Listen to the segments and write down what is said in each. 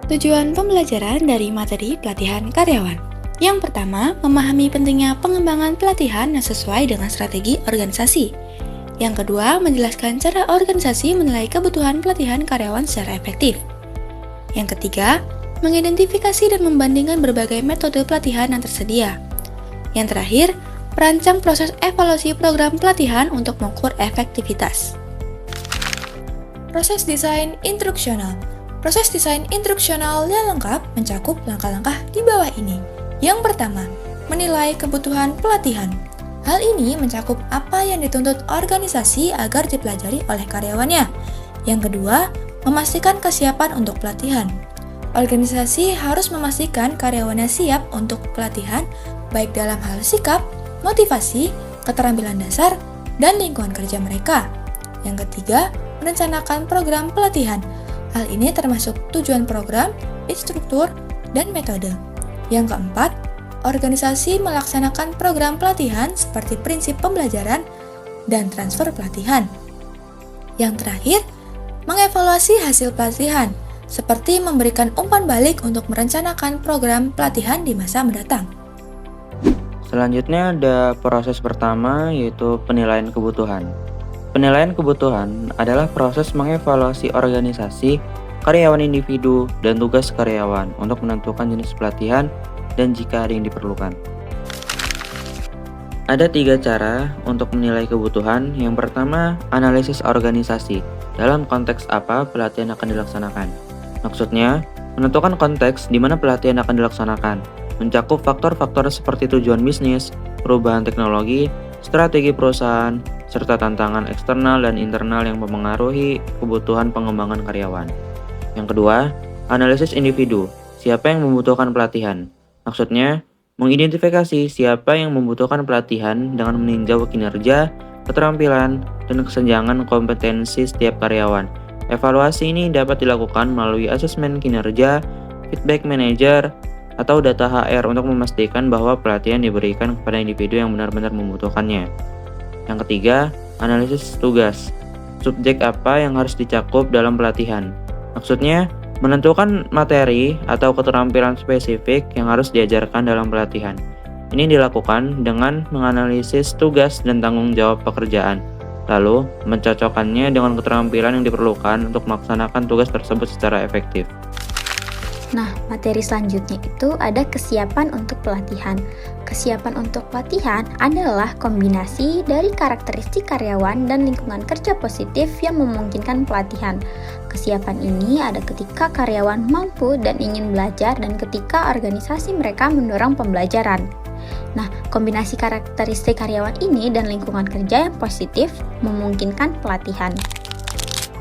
Tujuan pembelajaran dari materi pelatihan karyawan. Yang pertama, memahami pentingnya pengembangan pelatihan yang sesuai dengan strategi organisasi. Yang kedua, menjelaskan cara organisasi menilai kebutuhan pelatihan karyawan secara efektif. Yang ketiga, mengidentifikasi dan membandingkan berbagai metode pelatihan yang tersedia. Yang terakhir, merancang proses evaluasi program pelatihan untuk mengukur efektivitas. Proses desain instruksional. Proses desain instruksional yang lengkap mencakup langkah-langkah di bawah ini. Yang pertama, menilai kebutuhan pelatihan. Hal ini mencakup apa yang dituntut organisasi agar dipelajari oleh karyawannya. Yang kedua, memastikan kesiapan untuk pelatihan. Organisasi harus memastikan karyawannya siap untuk pelatihan, baik dalam hal sikap, motivasi, keterampilan dasar, dan lingkungan kerja mereka. Yang ketiga, merencanakan program pelatihan. Hal ini termasuk tujuan program, instruktur, dan metode. Yang keempat, organisasi melaksanakan program pelatihan seperti prinsip pembelajaran dan transfer pelatihan. Yang terakhir, mengevaluasi hasil pelatihan, seperti memberikan umpan balik untuk merencanakan program pelatihan di masa mendatang. Selanjutnya ada proses pertama, yaitu penilaian kebutuhan. Penilaian kebutuhan adalah proses mengevaluasi organisasi, karyawan individu, dan tugas karyawan untuk menentukan jenis pelatihan dan jika ada yang diperlukan. Ada 3 cara untuk menilai kebutuhan. Yang pertama, analisis organisasi. Dalam konteks apa pelatihan akan dilaksanakan? Maksudnya, menentukan konteks di mana pelatihan akan dilaksanakan, mencakup faktor-faktor seperti tujuan bisnis, perubahan teknologi, strategi perusahaan, serta tantangan eksternal dan internal yang mempengaruhi kebutuhan pengembangan karyawan. Yang kedua, analisis individu. Siapa yang membutuhkan pelatihan? Maksudnya, mengidentifikasi siapa yang membutuhkan pelatihan dengan meninjau kinerja, keterampilan, dan kesenjangan kompetensi setiap karyawan. Evaluasi ini dapat dilakukan melalui asesmen kinerja, feedback manager, atau data HR untuk memastikan bahwa pelatihan diberikan kepada individu yang benar-benar membutuhkannya. Yang ketiga, analisis tugas. Subjek apa yang harus dicakup dalam pelatihan? Maksudnya, menentukan materi atau keterampilan spesifik yang harus diajarkan dalam pelatihan. Ini dilakukan dengan menganalisis tugas dan tanggung jawab pekerjaan, lalu mencocokkannya dengan keterampilan yang diperlukan untuk melaksanakan tugas tersebut secara efektif. Nah, materi selanjutnya itu ada kesiapan untuk pelatihan. Kesiapan untuk pelatihan adalah kombinasi dari karakteristik karyawan dan lingkungan kerja positif yang memungkinkan pelatihan. Kesiapan ini ada ketika karyawan mampu dan ingin belajar dan ketika organisasi mereka mendorong pembelajaran. Nah, kombinasi karakteristik karyawan ini dan lingkungan kerja yang positif memungkinkan pelatihan.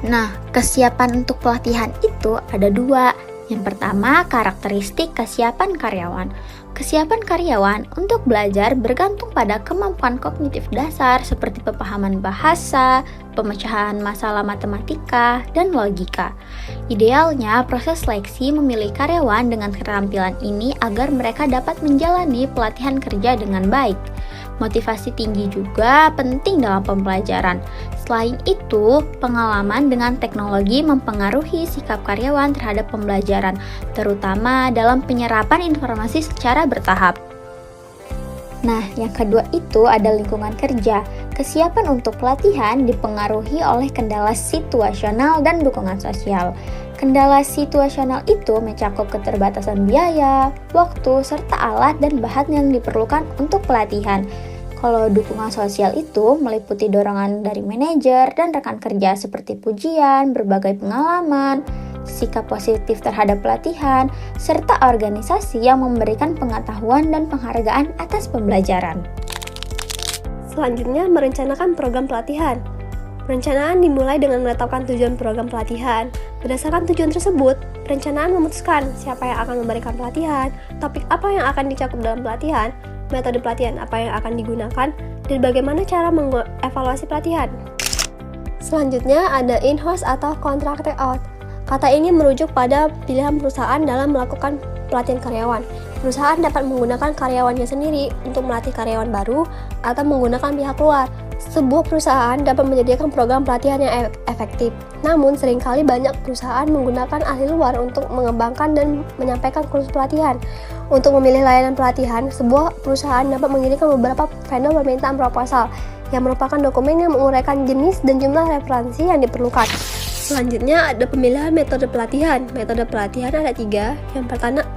Nah, kesiapan untuk pelatihan itu ada 2. Yang pertama, karakteristik kesiapan karyawan. Kesiapan karyawan untuk belajar bergantung pada kemampuan kognitif dasar seperti pemahaman bahasa, pemecahan masalah matematika, dan logika. Idealnya, proses seleksi memilih karyawan dengan keterampilan ini agar mereka dapat menjalani pelatihan kerja dengan baik. Motivasi tinggi juga penting dalam pembelajaran. Selain itu, pengalaman dengan teknologi mempengaruhi sikap karyawan terhadap pembelajaran, terutama dalam penyerapan informasi secara bertahap. Nah, yang kedua itu ada lingkungan kerja. Kesiapan untuk pelatihan dipengaruhi oleh kendala situasional dan dukungan sosial. Kendala situasional itu mencakup keterbatasan biaya, waktu, serta alat dan bahan yang diperlukan untuk pelatihan. Kalau dukungan sosial itu meliputi dorongan dari manajer dan rekan kerja seperti pujian, berbagai pengalaman, sikap positif terhadap pelatihan, serta organisasi yang memberikan pengetahuan dan penghargaan atas pembelajaran. Selanjutnya, merencanakan program pelatihan. Perencanaan dimulai dengan menetapkan tujuan program pelatihan. Berdasarkan tujuan tersebut, perencanaan memutuskan siapa yang akan memberikan pelatihan, topik apa yang akan dicakup dalam pelatihan, metode pelatihan apa yang akan digunakan, dan bagaimana cara mengevaluasi pelatihan. Selanjutnya ada in-house atau contracted out. Kata ini merujuk pada pilihan perusahaan dalam melakukan pelatihan karyawan. Perusahaan dapat menggunakan karyawannya sendiri untuk melatih karyawan baru atau menggunakan pihak luar, Sebuah perusahaan dapat menyediakan program pelatihan yang efektif, namun seringkali banyak perusahaan menggunakan ahli luar untuk mengembangkan dan menyampaikan kursus pelatihan. Untuk memilih layanan pelatihan, sebuah perusahaan dapat mengirimkan beberapa vendor permintaan proposal, yang merupakan dokumen yang menguraikan jenis dan jumlah referensi yang diperlukan. Selanjutnya ada pemilihan metode pelatihan. Metode pelatihan ada 3.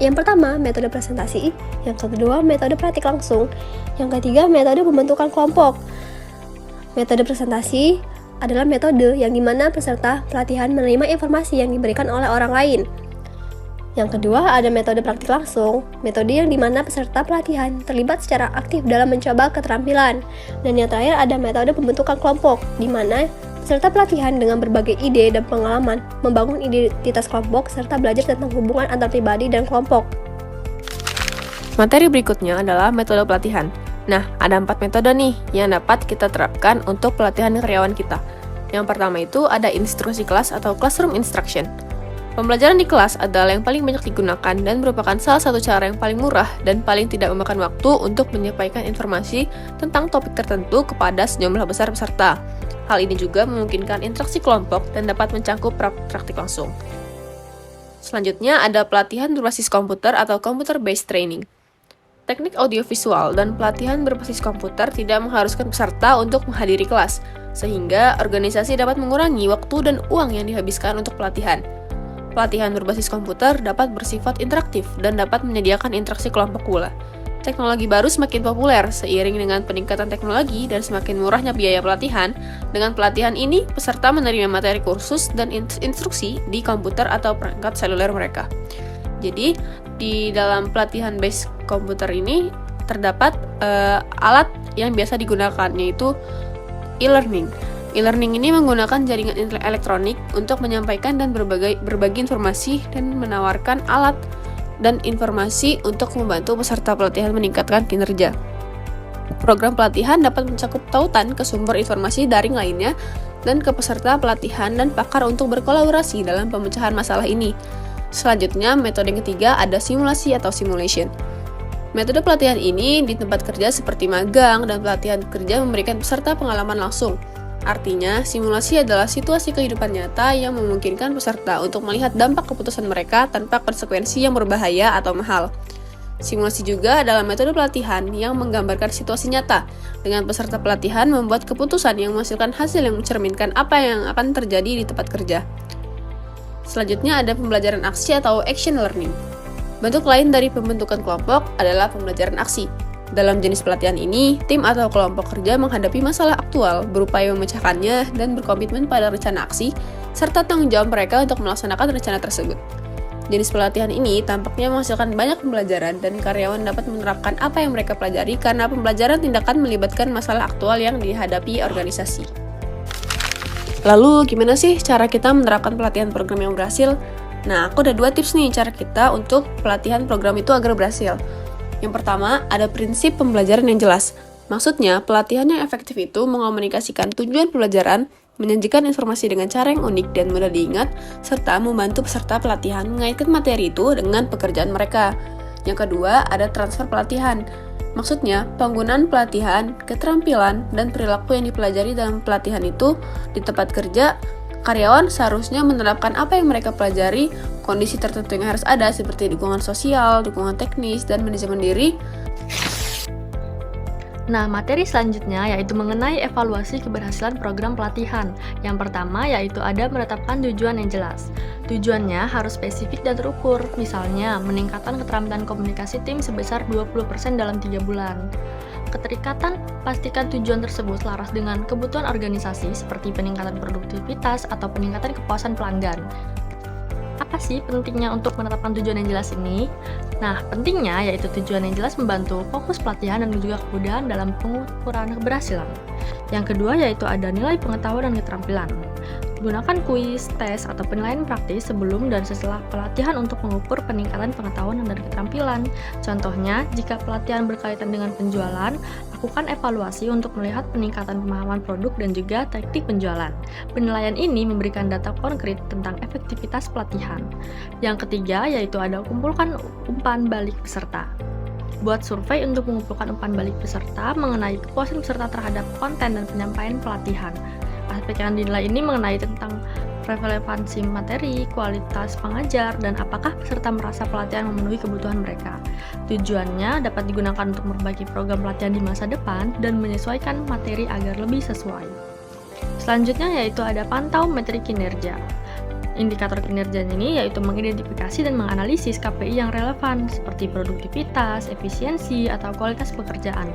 Yang pertama, metode presentasi. Yang kedua, metode praktik langsung. Yang ketiga, metode pembentukan kelompok. Metode presentasi adalah metode yang dimana peserta pelatihan menerima informasi yang diberikan oleh orang lain. Yang kedua, ada metode praktik langsung, metode yang dimana peserta pelatihan terlibat secara aktif dalam mencoba keterampilan. Dan yang terakhir ada metode pembentukan kelompok, di mana peserta pelatihan dengan berbagai ide dan pengalaman membangun identitas kelompok serta belajar tentang hubungan antar pribadi dan kelompok. Materi berikutnya adalah metode pelatihan. Nah, ada 4 metode nih yang dapat kita terapkan untuk pelatihan karyawan kita. Yang pertama itu ada instruksi kelas atau classroom instruction. Pembelajaran di kelas adalah yang paling banyak digunakan dan merupakan salah satu cara yang paling murah dan paling tidak memakan waktu untuk menyampaikan informasi tentang topik tertentu kepada sejumlah besar peserta. Hal ini juga memungkinkan interaksi kelompok dan dapat mencakup praktik langsung. Selanjutnya ada pelatihan berbasis komputer atau computer-based training. Teknik audiovisual dan pelatihan berbasis komputer tidak mengharuskan peserta untuk menghadiri kelas, sehingga organisasi dapat mengurangi waktu dan uang yang dihabiskan untuk pelatihan. Pelatihan berbasis komputer dapat bersifat interaktif dan dapat menyediakan interaksi kelompok pula. Teknologi baru semakin populer seiring dengan peningkatan teknologi dan semakin murahnya biaya pelatihan. Dengan pelatihan ini, peserta menerima materi kursus dan instruksi di komputer atau perangkat seluler mereka. Jadi, di dalam pelatihan base komputer ini terdapat alat yang biasa digunakan, yaitu e-learning. E-learning ini menggunakan jaringan elektronik untuk menyampaikan dan berbagi informasi dan menawarkan alat dan informasi untuk membantu peserta pelatihan meningkatkan kinerja. Program pelatihan dapat mencakup tautan ke sumber informasi daring lainnya dan ke peserta pelatihan dan pakar untuk berkolaborasi dalam pemecahan masalah ini. Selanjutnya, metode yang ketiga ada simulasi atau simulation. Metode pelatihan ini di tempat kerja seperti magang dan pelatihan kerja memberikan peserta pengalaman langsung. Artinya, simulasi adalah situasi kehidupan nyata yang memungkinkan peserta untuk melihat dampak keputusan mereka tanpa konsekuensi yang berbahaya atau mahal. Simulasi juga adalah metode pelatihan yang menggambarkan situasi nyata, dengan peserta pelatihan membuat keputusan yang menghasilkan hasil yang mencerminkan apa yang akan terjadi di tempat kerja. Selanjutnya ada pembelajaran aksi atau action learning. Bentuk lain dari pembentukan kelompok adalah pembelajaran aksi. Dalam jenis pelatihan ini, tim atau kelompok kerja menghadapi masalah aktual, berupaya memecahkannya, dan berkomitmen pada rencana aksi, serta tanggung jawab mereka untuk melaksanakan rencana tersebut. Jenis pelatihan ini tampaknya menghasilkan banyak pembelajaran dan karyawan dapat menerapkan apa yang mereka pelajari karena pembelajaran tindakan melibatkan masalah aktual yang dihadapi organisasi. Lalu, gimana sih cara kita menerapkan pelatihan program yang berhasil? Nah, aku ada 2 tips nih cara kita untuk pelatihan program itu agar berhasil. Yang pertama, ada prinsip pembelajaran yang jelas. Maksudnya, pelatihan yang efektif itu mengomunikasikan tujuan pembelajaran, menyajikan informasi dengan cara yang unik dan mudah diingat, serta membantu peserta pelatihan mengaitkan materi itu dengan pekerjaan mereka. Yang kedua, ada transfer pelatihan. Maksudnya, penggunaan pelatihan, keterampilan, dan perilaku yang dipelajari dalam pelatihan itu di tempat kerja, karyawan seharusnya menerapkan apa yang mereka pelajari, kondisi tertentu yang harus ada seperti dukungan sosial, dukungan teknis, dan manajemen diri. Nah, materi selanjutnya yaitu mengenai evaluasi keberhasilan program pelatihan. Yang pertama yaitu ada menetapkan tujuan yang jelas. Tujuannya harus spesifik dan terukur, misalnya meningkatkan keterampilan komunikasi tim sebesar 20% dalam 3 bulan. Keterikatan, pastikan tujuan tersebut selaras dengan kebutuhan organisasi seperti peningkatan produktivitas atau peningkatan kepuasan pelanggan. Apa sih pentingnya untuk menetapkan tujuan yang jelas ini? Nah, pentingnya yaitu tujuan yang jelas membantu fokus pelatihan dan juga kemudahan dalam pengukuran keberhasilan. Yang kedua yaitu ada nilai pengetahuan dan keterampilan. Gunakan kuis, tes, atau penilaian praktis sebelum dan setelah pelatihan untuk mengukur peningkatan pengetahuan dan keterampilan. Contohnya, jika pelatihan berkaitan dengan penjualan, lakukan evaluasi untuk melihat peningkatan pemahaman produk dan juga taktik penjualan. Penilaian ini memberikan data konkret tentang efektivitas pelatihan. Yang ketiga yaitu ada kumpulkan umpan balik peserta. buat survei untuk mengumpulkan umpan balik peserta mengenai kepuasan peserta terhadap konten dan penyampaian pelatihan. Aspek yang dinilai ini mengenai tentang relevansi materi, kualitas pengajar, dan apakah peserta merasa pelatihan memenuhi kebutuhan mereka. Tujuannya dapat digunakan untuk memperbaiki program pelatihan di masa depan dan menyesuaikan materi agar lebih sesuai. Selanjutnya yaitu ada pantau metrik kinerja. Indikator kinerja ini yaitu mengidentifikasi dan menganalisis KPI yang relevan seperti produktivitas, efisiensi, atau kualitas pekerjaan.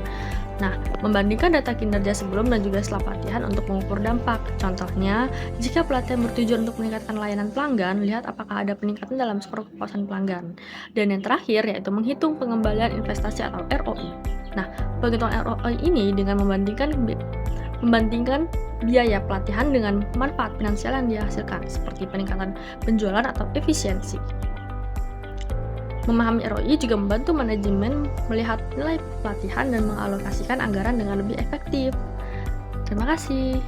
Nah, membandingkan data kinerja sebelum dan juga setelah pelatihan untuk mengukur dampak. Contohnya, jika pelatihan bertujuan untuk meningkatkan layanan pelanggan, lihat apakah ada peningkatan dalam skor kepuasan pelanggan. Dan yang terakhir yaitu menghitung pengembalian investasi atau ROI. Nah, penghitungan ROI ini dengan membandingkan biaya pelatihan dengan manfaat finansial yang dihasilkan, seperti peningkatan penjualan atau efisiensi. Memahami ROI juga membantu manajemen melihat nilai pelatihan dan mengalokasikan anggaran dengan lebih efektif. Terima kasih.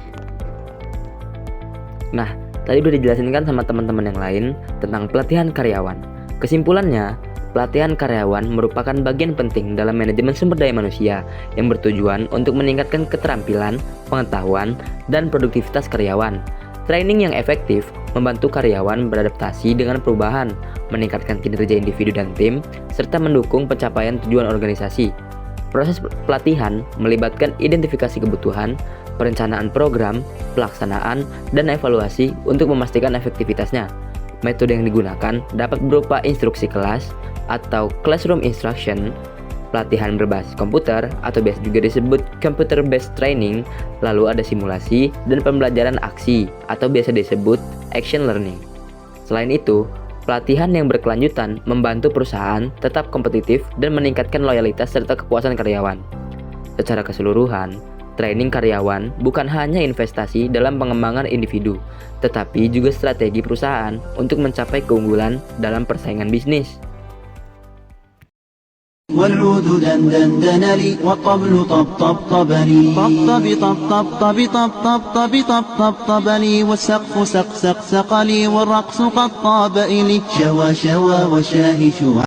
Nah, tadi udah dijelasin kan sama teman-teman yang lain tentang pelatihan karyawan. Kesimpulannya, pelatihan karyawan merupakan bagian penting dalam manajemen sumber daya manusia yang bertujuan untuk meningkatkan keterampilan, pengetahuan, dan produktivitas karyawan. Training yang efektif membantu karyawan beradaptasi dengan perubahan, meningkatkan kinerja individu dan tim, serta mendukung pencapaian tujuan organisasi. Proses pelatihan melibatkan identifikasi kebutuhan, perencanaan program, pelaksanaan, dan evaluasi untuk memastikan efektivitasnya. Metode yang digunakan dapat berupa instruksi kelas atau classroom instruction, pelatihan berbasis komputer atau biasa juga disebut computer based training, lalu ada simulasi dan pembelajaran aksi atau biasa disebut action learning. Selain itu, pelatihan yang berkelanjutan membantu perusahaan tetap kompetitif dan meningkatkan loyalitas serta kepuasan karyawan. Secara keseluruhan, training karyawan bukan hanya investasi dalam pengembangan individu, tetapi juga strategi perusahaan untuk mencapai keunggulan dalam persaingan bisnis. والعود دندن دنلي والطبل طب طب طبلي طب طب طب طب طب طب طب طب طب طبلي والسقف سق سق سقلي والرقص قد طاب إلي شوى شوى وشاهي شوى